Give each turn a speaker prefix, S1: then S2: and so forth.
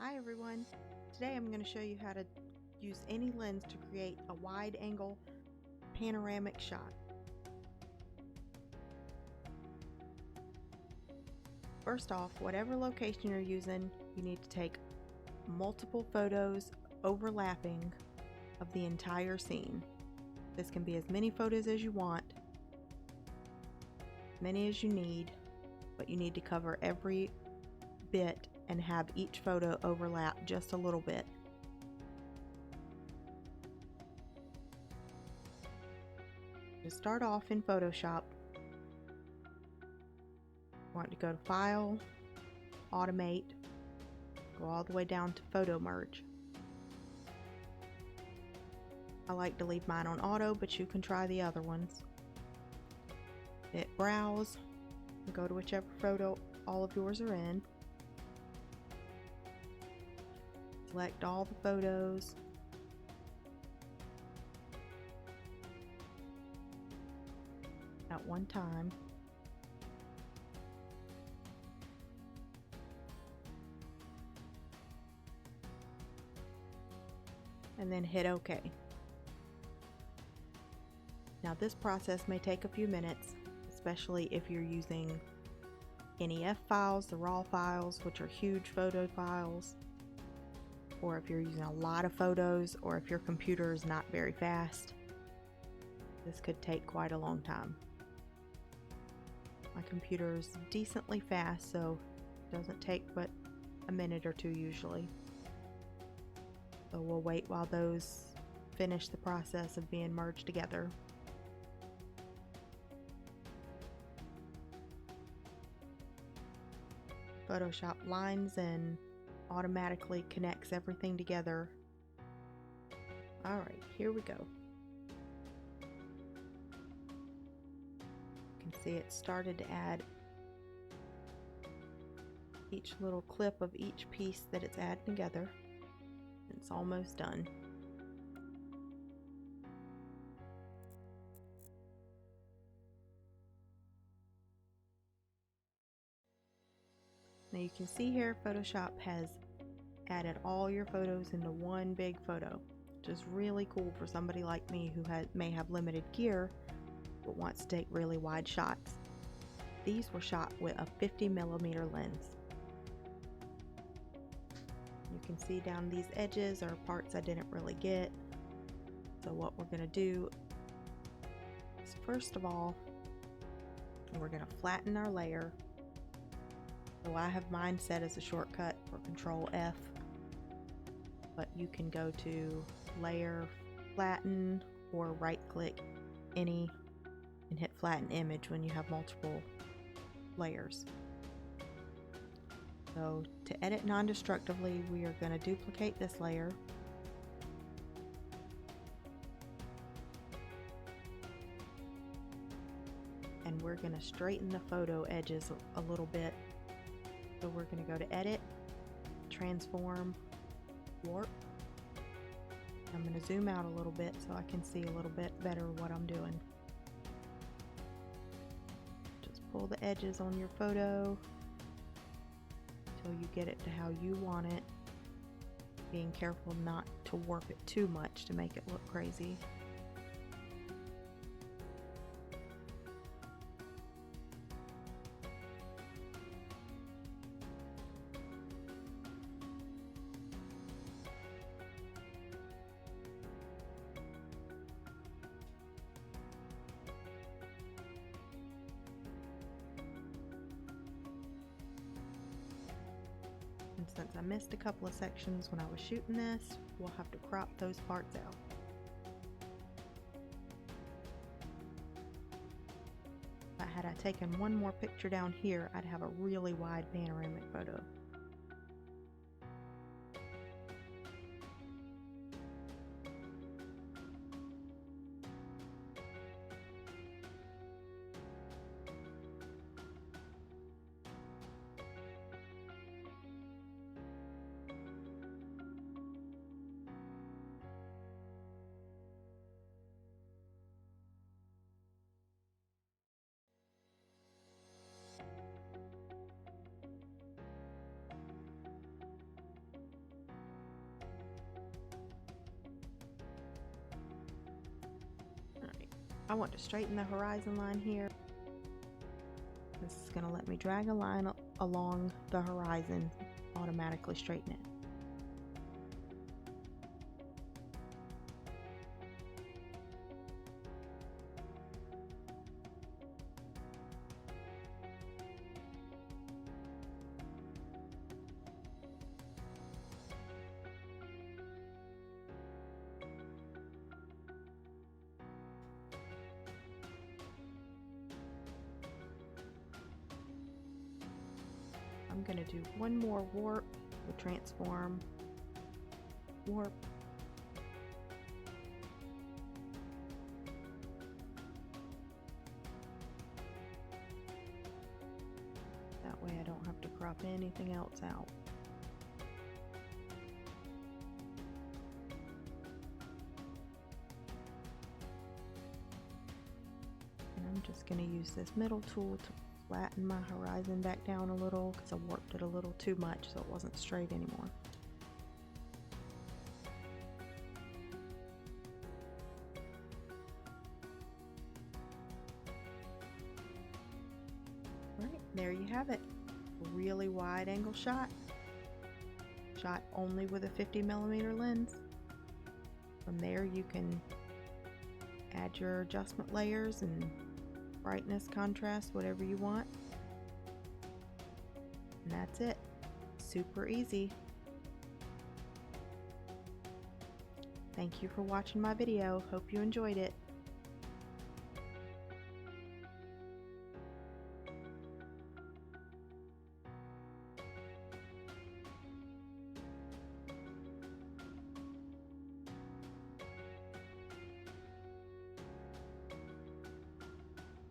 S1: Hi everyone! Today I'm going to show you how to use any lens to create a wide angle panoramic shot. First off, whatever location you're using, you need to take multiple photos overlapping of the entire scene. This can be as many photos as you want, many as you need, but you need to cover every bit and have each photo overlap just a little bit. To start off in Photoshop, you want to go to File, Automate, go all the way down to Photo Merge. I like to leave mine on auto, but you can try the other ones. Hit Browse, and go to whichever photo all of yours are in. Select all the photos. At one time. And then hit OK. Now this process may take a few minutes, especially if you're using NEF files, the RAW files, which are huge photo files, or if you're using a lot of photos, or if your computer is not very fast. This could take quite a long time. My computer is decently fast, so it doesn't take but a minute or two usually. So we'll wait while those finish the process of being merged together. Photoshop lines and automatically connects everything together. Alright, here we go. You can see it started to add each little clip of each piece that it's adding together. It's almost done. Now you can see here Photoshop has added all your photos into one big photo, which is really cool for somebody like me who may have limited gear but wants to take really wide shots. These were shot with a 50mm lens. You can see down these edges are parts I didn't really get. So what we're going to do is, first of all, we're going to flatten our layer. So I have mine set as a shortcut for Control F, but you can go to Layer, Flatten, or right click any and hit Flatten Image when you have multiple layers. So to edit non-destructively, we are going to duplicate this layer. And we're going to straighten the photo edges a little bit. So we're going to go to Edit, Transform, Warp. I'm going to zoom out a little bit so I can see a little bit better what I'm doing. Just pull the edges on your photo until you get it to how you want it, being careful not to warp it too much to make it look crazy. And since I missed a couple of sections when I was shooting this, we'll have to crop those parts out. Had I taken one more picture down here, I'd have a really wide panoramic photo. I want to straighten the horizon line here. This is going to let me drag a line along the horizon, automatically straighten it. I'm going to do one more warp with transform, warp, that way I don't have to crop anything else out. And I'm just going to use this middle tool to flatten my horizon back down a little because I warped it a little too much so it wasn't straight anymore. Alright, there you have it. A really wide angle shot. Shot only with a 50mm lens. From there you can add your adjustment layers and brightness, contrast, whatever you want. And that's it. Super easy. Thank you for watching my video. Hope you enjoyed it.